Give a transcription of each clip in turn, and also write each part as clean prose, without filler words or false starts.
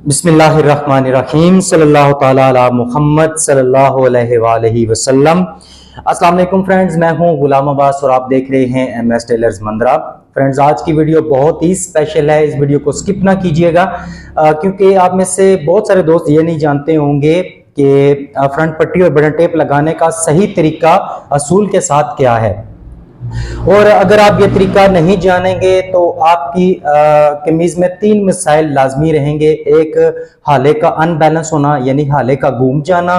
बिस्मिल्लाहिर्रहमानिर्रहीम सल्लल्लाहु ताला अला मुहम्मद सल्लल्लाहु अलैहि वसल्लम। अस्सलाम वालेकुम फ्रेंड्स, मैं हूं गुलाम अब्बास और आप देख रहे हैं MS टेलर्स मंदरा। फ्रेंड्स, आज की वीडियो बहुत ही स्पेशल है, इस वीडियो को स्किप ना कीजिएगा क्योंकि आप में से बहुत सारे दोस्त ये नहीं जानते होंगे कि फ्रंट पट्टी और बटन टेप लगाने का सही तरीका असूल के साथ क्या है। और अगर आप ये तरीका नहीं जानेंगे तो आपकी कमीज में 3 मसाइल लाजमी रहेंगे। एक हाले का अनबैलेंस होना यानी हाले का घूम जाना,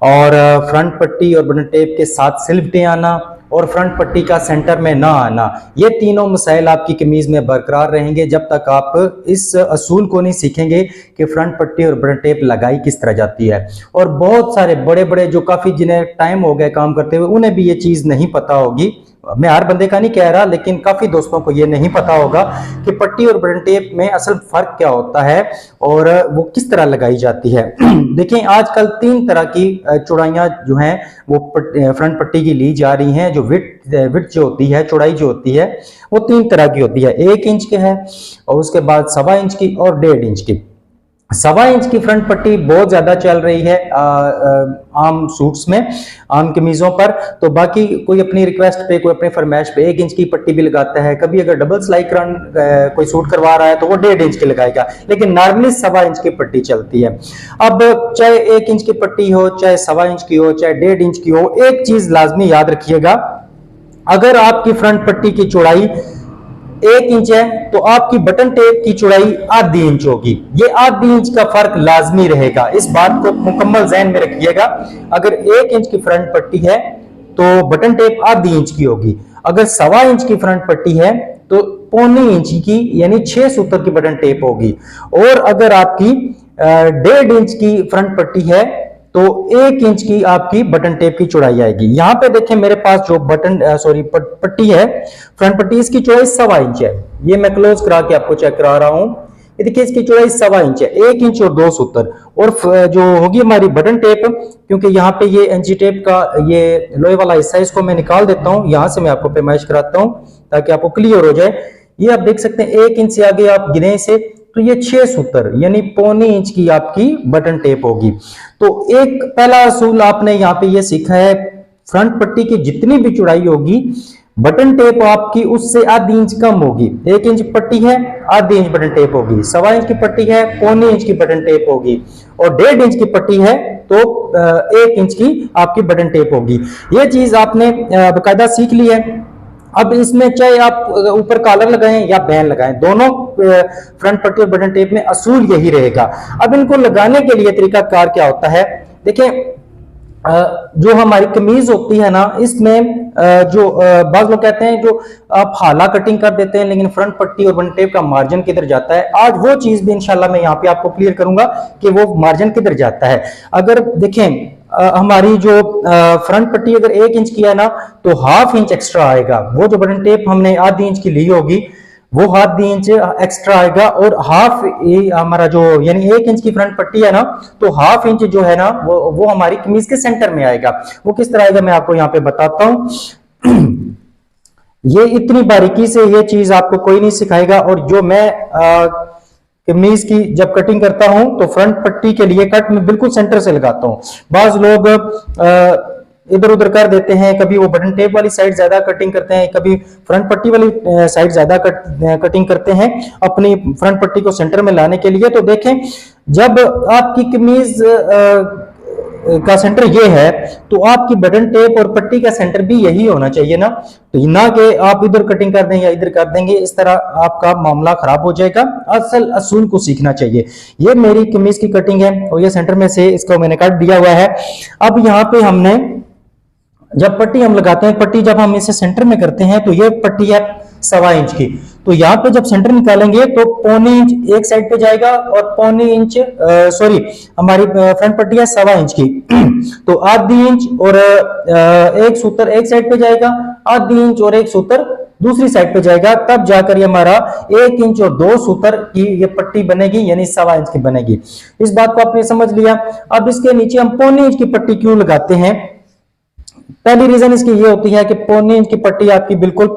और फ्रंट पट्टी और बटन टेप के साथ सिलवटें आना, और फ्रंट पट्टी का सेंटर में ना आना। ये तीनों मसाइल आपकी कमीज में बरकरार रहेंगे जब तक आप इस असूल को नहीं सीखेंगे कि फ्रंट पट्टी और बटन टेप लगाई किस तरह जाती है। और बहुत सारे बड़े बड़े जो काफी जिन्हें टाइम हो गया काम करते हुए उन्हें भी ये चीज नहीं पता होगी। मैं हर बंदे का नहीं कह रहा, लेकिन काफी दोस्तों को ये नहीं पता होगा कि पट्टी और बटन टेप में असल फर्क क्या होता है और वो किस तरह लगाई जाती है। देखें, आजकल 3 तरह की चौड़ाइयां जो हैं वो फ्रंट पट्टी की ली जा रही हैं। जो विड्थ जो होती है, चौड़ाई जो होती है, वो 3 तरह की होती है। 1 इंच की है, और उसके बाद 1.25 इंच की और 1.5 इंच की। 1.25 इंच की फ्रंट पट्टी बहुत ज्यादा चल रही है आम सूट्स में, आम कमीजों पर। तो बाकी कोई अपनी रिक्वेस्ट पे, कोई अपने फरमाइश पे 1 इंच की पट्टी भी लगाता है। कभी अगर डबल सिलाई कोई सूट करवा रहा है तो वो 1.5 इंच की लगाएगा, लेकिन नॉर्मली 1.25 इंच की पट्टी चलती है। अब चाहे 1 इंच की पट्टी हो, चाहे 1.25 इंच की हो, चाहे 1.5 इंच की हो, एक चीज लाजमी याद रखिएगा, अगर आपकी फ्रंट पट्टी की चौड़ाई 1 इंच है तो आपकी बटन टेप की चौड़ाई आधी इंच होगी। ये आधी इंच का फर्क लाजमी रहेगा, इस बात को मुकम्मल ज़हन में रखिएगा। अगर 1 इंच की फ्रंट पट्टी है तो बटन टेप आधी इंच की होगी। अगर 1.25 इंच की फ्रंट पट्टी है तो 1.25 इंच की यानी 6 सूत्र की बटन टेप होगी। और अगर आपकी 1.5 इंच की फ्रंट पट्टी है तो 1 इंच की आपकी बटन टेप की चौड़ाई आएगी। यहां पे देखें, मेरे पास जो पट्टी है, फ्रंट पट्टी, इसकी चौड़ाई 1.25 इंच है। ये मैं क्लोज करा के आपको चेक करा रहा हूं। ये देखिए, इसकी चौड़ाई 1.25 इंच है, 1 इंच और 2 सूत्र। और जो होगी हमारी बटन टेप, क्योंकि यहाँ पे ये एनजी टेप का ये लोहे वाला हिस्सा है, इसको मैं निकाल देता हूँ। यहां से मैं आपको पैमाइश कराता हूँ ताकि आपको क्लियर हो जाए। ये आप देख सकते हैं, 1 इंच से आगे आप गिने से तो ये 6 सूत्र यानी 1.25 इंच की आपकी बटन टेप होगी। तो एक पहला असूल आपने यहाँ पे ये सीखा है, फ्रंट पट्टी की जितनी भी चौड़ाई होगी, बटन टेप आपकी उससे आधी इंच कम होगी। 1 इंच पट्टी है, आधी इंच बटन टेप होगी। 1.25 इंच की पट्टी है, 1.25 इंच की बटन टेप होगी। और 1.5 इंच की पट्टी है तो 1 इंच की आपकी बटन टेप होगी। ये चीज आपने बाकायदा सीख ली है। अब इसमें चाहे आप ऊपर कॉलर लगाएं या बैन लगाएं, दोनों फ्रंट पट्टी और बटन टेप में असूल यही रहेगा। अब इनको लगाने के लिए तरीका कार क्या होता है, देखें, जो हमारी कमीज होती है ना, इसमें जो बाज़ लोग कहते हैं जो आप हाला कटिंग कर देते हैं, लेकिन फ्रंट पट्टी और बटन टेप का मार्जिन किधर जाता है, आज वो चीज भी इंशाल्लाह मैं यहाँ पे आपको क्लियर करूंगा कि वो मार्जिन किधर जाता है। अगर देखें, हमारी जो फ्रंट पट्टी अगर 1 इंच की है ना तो 1/2 इंच एक्स्ट्रा आएगा। वो जो बटन टेप हमने आधी इंच की ली होगी वो आधी इंच एक्स्ट्रा आएगा। और हाफ हमारा जो यानी 1 इंच की फ्रंट पट्टी है ना तो 1/2 इंच जो है ना वो हमारी कमीज के सेंटर में आएगा। वो किस तरह आएगा मैं आपको यहाँ पे बताता हूँ। ये इतनी बारीकी से ये चीज आपको कोई नहीं सिखाएगा। और जो मैं कमीज की जब कटिंग करता हूं तो फ्रंट पट्टी के लिए कट मैं बिल्कुल सेंटर से लगाता हूं। बाज लोग इधर उधर कर देते हैं, कभी वो बटन टेप वाली साइड ज्यादा कटिंग करते हैं, कभी फ्रंट पट्टी वाली साइड ज्यादा कटिंग करते हैं अपनी फ्रंट पट्टी को सेंटर में लाने के लिए। तो देखें, जब आपकी कमीज का सेंटर ये है तो आपकी बटन टेप और पट्टी का सेंटर भी यही होना चाहिए ना। तो ना कि आप इधर कटिंग कर देंगे या इधर कर देंगे, इस तरह आपका मामला खराब हो जाएगा। असल असूल को सीखना चाहिए। ये मेरी कमीज की कटिंग है और ये सेंटर में से इसको मैंने काट दिया हुआ है। अब यहाँ पे हमने जब पट्टी हम लगाते हैं, पट्टी जब हम इसे सेंटर में करते हैं तो ये पट्टी है 1.25 इंच की। तो यहाँ पे जब सेंटर निकालेंगे तो 1.25 इंच एक साइड पे जाएगा और 1.25 इंच हमारी फ्रंट पट्टी है 1.25 इंच की। तो आधी इंच और एक सूत्र एक साइड पे जाएगा, आधी इंच और एक सूत्र दूसरी साइड पे जाएगा, तब जाकर ये हमारा 1 इंच और 2 सूत्र की ये पट्टी बनेगी यानी 1.25 इंच की बनेगी। इस बात को आपने समझ लिया। अब इसके नीचे हम 1.25 इंच की पट्टी क्यों लगाते हैं? पहली रीजन इसकी ये होती है कि 1.25 इंच की पट्टी आपकी बिल्कुल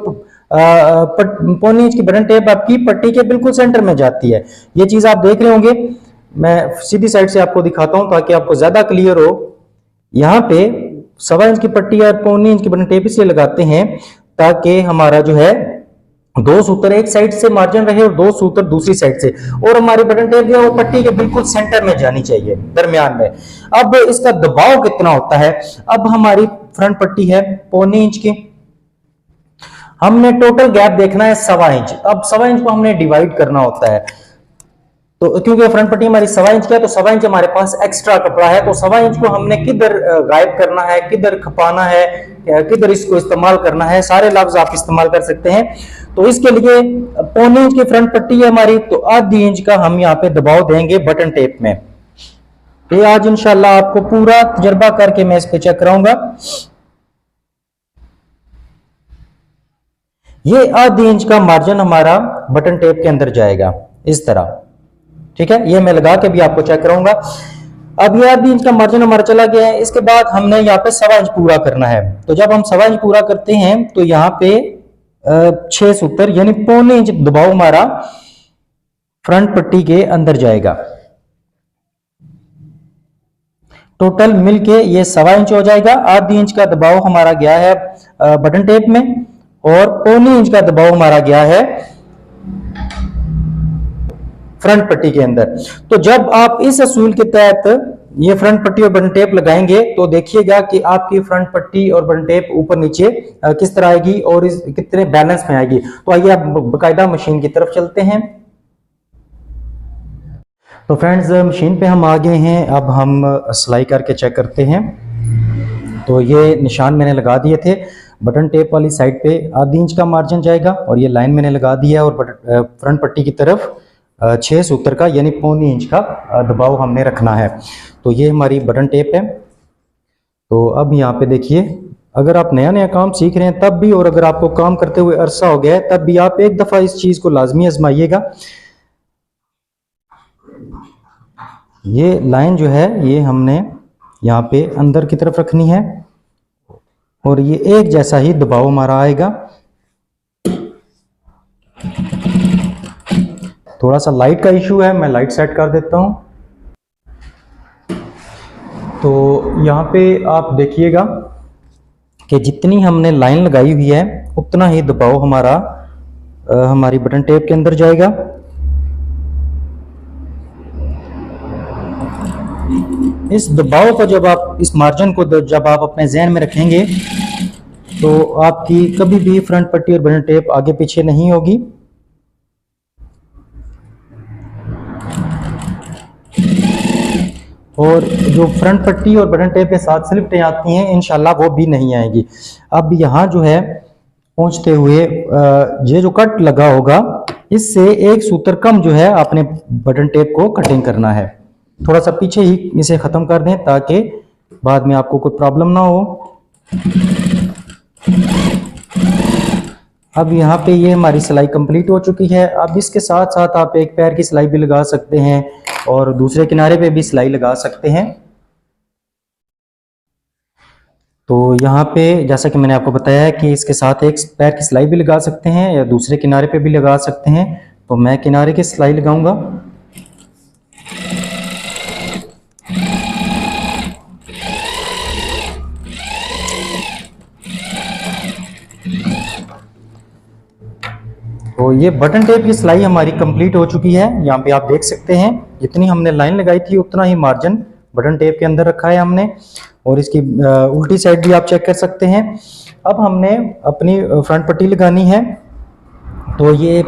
1.25 इंच की बटन टेप आपकी पट्टी के बिल्कुल सेंटर में जाती है। ये चीज आप देख रहे होंगे। मैं सीधी साइड से आपको दिखाता हूं ताकि आपको ज्यादा क्लियर हो। यहाँ पे 1.25 इंच की पट्टी या 1.25 इंच की बटन टेप इसलिए लगाते हैं ताकि हमारा जो है 2 सूत्र एक साइड से मार्जिन रहे और 2 सूत्र दूसरी साइड से, और हमारी बटन टेप जो है वो पट्टी के बिल्कुल सेंटर में जानी चाहिए, दरमियान में। अब इसका दबाव कितना होता है? अब हमारी फ्रंट पट्टी है 1.25 इंच की, हमने टोटल गैप देखना है 1.25 इंच। अब 1.25 इंच को हमने डिवाइड करना होता है, तो क्योंकि फ्रंट पट्टी हमारी 1.25 इंच का है तो 1.25 इंच हमारे पास एक्स्ट्रा कपड़ा है, तो 1.25 इंच को हमने किधर गायब करना है, किधर खपाना है, किधर इसको इस्तेमाल करना है, सारे लफ्ज आप इस्तेमाल कर सकते हैं। तो इसके लिए 1.25 इंच की फ्रंट पट्टी है हमारी, तो आधी इंच का हम यहाँ पे दबाव देंगे बटन टेप में। ये आज इंशाल्लाह आपको पूरा तजर्बा करके मैं इस पे चेक कराऊंगा। ये आधी इंच का मार्जिन हमारा बटन टेप के अंदर जाएगा इस तरह, ठीक है। ये मैं लगा के भी आपको चेक कराऊंगा। अब ये आधी इंच का मार्जिन हमारा चला गया है। इसके बाद हमने यहाँ पे 1.25 इंच पूरा करना है। तो जब हम 1.25 इंच पूरा करते हैं तो यहाँ पे 6 सूत्र यानी 1.25 इंच दबाव हमारा फ्रंट पट्टी के अंदर जाएगा। टोटल मिलके ये 1.25 इंच हो जाएगा। आधी इंच का दबाव हमारा गया है बटन टेप में और 1.25 इंच का दबाव हमारा गया है फ्रंट पट्टी के अंदर। तो जब आप इस असूल के तहत ये फ्रंट पट्टी और बटन टेप लगाएंगे तो देखिएगा कि आपकी फ्रंट पट्टी और बटन टेप ऊपर नीचे किस तरह आएगी और इस कितने बैलेंस में आएगी। तो आइए आप बाकायदा मशीन की तरफ चलते हैं। तो फ्रेंड्स मशीन पे हम आ गए हैं, अब हम सिलाई करके चेक करते हैं। तो ये निशान मैंने लगा दिए थे, बटन टेप वाली साइड पे आधी इंच का मार्जिन जाएगा और ये लाइन मैंने लगा दिया है, और फ्रंट पट्टी की तरफ 6 सूत्र का यानी 1.25 इंच का दबाव हमने रखना है। तो ये हमारी बटन टेप है। तो अब यहाँ पे देखिए, अगर आप नया नया काम सीख रहे हैं तब भी, और अगर आपको काम करते हुए अरसा हो गया है तब भी, आप एक दफ़ा इस चीज़ को लाजमी आजमाइएगा। ये लाइन जो है ये हमने यहाँ पे अंदर की तरफ रखनी है और ये एक जैसा ही दबाव हमारा आएगा। थोड़ा सा लाइट का इशू है, मैं लाइट सेट कर देता हूँ। तो यहाँ पे आप देखिएगा कि जितनी हमने लाइन लगाई हुई है उतना ही दबाव हमारा हमारी बटन टेप के अंदर जाएगा। इस दबाव को जब आप, इस मार्जिन को जब आप अपने जहन में रखेंगे तो आपकी कभी भी फ्रंट पट्टी और बटन टेप आगे पीछे नहीं होगी। और जो फ्रंट पट्टी और बटन टेप के साथ स्लिप्टें आती हैं इंशाल्लाह वो भी नहीं आएगी। अब यहाँ जो है पहुँचते हुए ये जो कट लगा होगा इससे एक सूत्र कम जो है आपने बटन टेप को कटिंग करना है। थोड़ा सा पीछे ही इसे ख़त्म कर दें ताकि बाद में आपको कोई प्रॉब्लम ना हो। अब यहाँ पे ये हमारी सिलाई कंप्लीट हो चुकी है। अब इसके साथ साथ आप एक पैर की सिलाई भी लगा सकते हैं और दूसरे किनारे पे भी सिलाई लगा सकते हैं। तो यहाँ पे जैसा कि मैंने आपको बताया है कि इसके साथ एक पैर की सिलाई भी लगा सकते हैं या दूसरे किनारे पे भी लगा सकते हैं। तो मैं किनारे की सिलाई लगाऊंगा। तो ये बटन टेप की सिलाई हमारी कंप्लीट हो चुकी है। यहाँ पे आप देख सकते हैं जितनी हमने लाइन लगाई थी उतना ही मार्जिन बटन टेप के अंदर रखा है हमने, और इसकी उल्टी साइड भी आप चेक कर सकते हैं। अब हमने अपनी फ्रंट पट्टी लगानी है। तो ये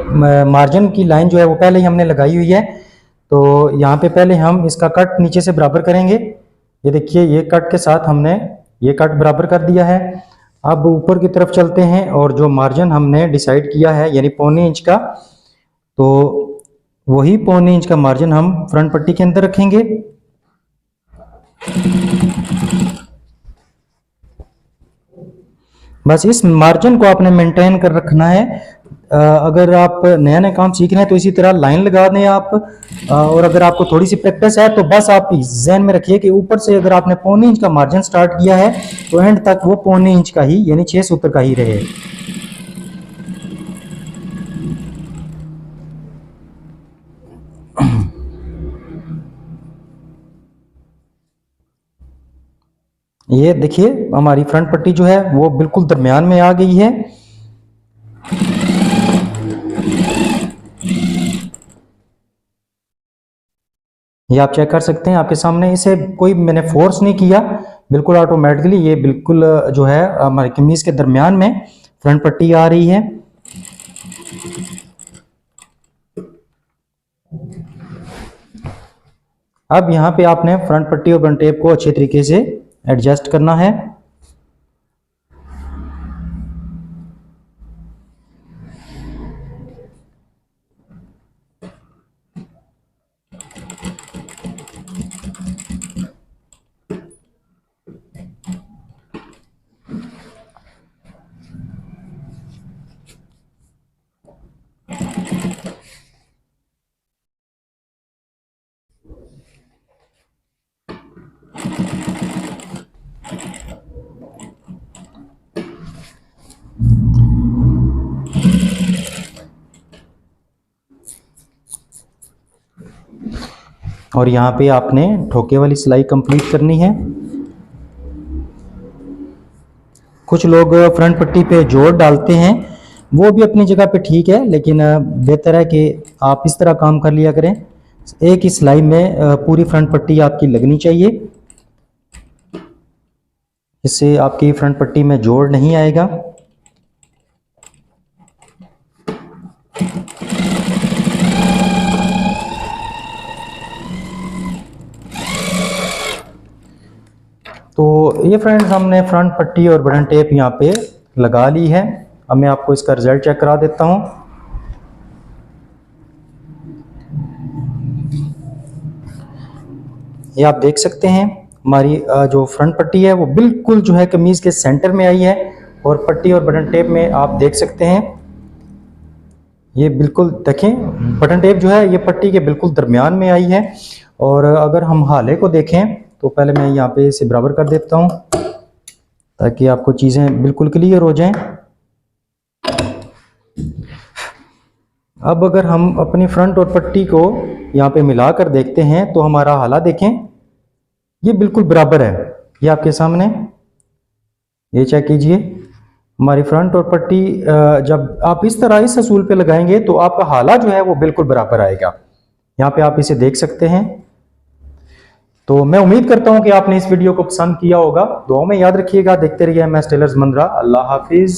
मार्जिन की लाइन जो है वो पहले ही हमने लगाई हुई है। तो यहाँ पे पहले हम इसका कट नीचे से बराबर करेंगे। ये देखिए, ये कट के साथ हमने ये कट बराबर कर दिया है। अब ऊपर की तरफ चलते हैं और जो मार्जिन हमने डिसाइड किया है यानी 1.25 इंच का, तो वही 1.25 इंच का मार्जिन हम फ्रंट पट्टी के अंदर रखेंगे। बस इस मार्जिन को आपने मेंटेन कर रखना है। अगर आप नया नया काम सीख रहे हैं तो इसी तरह लाइन लगा दें आप। और अगर आपको थोड़ी सी प्रैक्टिस है तो बस आप ज़हन में रखिए कि ऊपर से अगर आपने 1.25 इंच का मार्जिन स्टार्ट किया है तो एंड तक वो 1.25 इंच का ही यानी 6 सूत्र का ही रहे। ये देखिए हमारी फ्रंट पट्टी जो है वो बिल्कुल दरमियान में आ गई है। ये आप चेक कर सकते हैं आपके सामने, इसे कोई मैंने फोर्स नहीं किया, बिल्कुल ऑटोमेटिकली ये बिल्कुल जो है हमारी कमीज के दरमियान में फ्रंट पट्टी आ रही है। अब यहाँ पे आपने फ्रंट पट्टी और फ्रंट टेप को अच्छे तरीके से एडजस्ट करना है। और यहाँ पे आपने ठोके वाली सिलाई कंप्लीट करनी है। कुछ लोग फ्रंट पट्टी पे जोड़ डालते हैं, वो भी अपनी जगह पे ठीक है, लेकिन बेहतर है कि आप इस तरह काम कर लिया करें। एक ही सिलाई में पूरी फ्रंट पट्टी आपकी लगनी चाहिए, इससे आपकी फ्रंट पट्टी में जोड़ नहीं आएगा। तो ये फ्रेंड्स हमने फ्रंट पट्टी और बटन टेप यहाँ पे लगा ली है। अब मैं आपको इसका रिजल्ट चेक करा देता हूँ। ये आप देख सकते हैं हमारी जो फ्रंट पट्टी है वो बिल्कुल जो है कमीज के सेंटर में आई है, और पट्टी और बटन टेप में आप देख सकते हैं ये बिल्कुल देखें बटन टेप जो है ये पट्टी के बिल्कुल दरमियान में आई है। और अगर हम हाले को देखें तो पहले मैं यहाँ पे इसे बराबर कर देता हूँ ताकि आपको चीज़ें बिल्कुल क्लियर हो जाएं। अब अगर हम अपनी फ्रंट और पट्टी को यहाँ पे मिलाकर देखते हैं तो हमारा हाला देखें ये बिल्कुल बराबर है। ये आपके सामने ये चेक कीजिए, हमारी फ्रंट और पट्टी जब आप इस तरह इस असूल पे लगाएंगे तो आपका हाला जो है वो बिल्कुल बराबर आएगा। यहाँ पे आप इसे देख सकते हैं। तो मैं उम्मीद करता हूँ कि आपने इस वीडियो को पसंद किया होगा। दुआओं में याद रखिएगा। देखते रहिए MS टेलर्स मंदरा। अल्लाह हाफिज।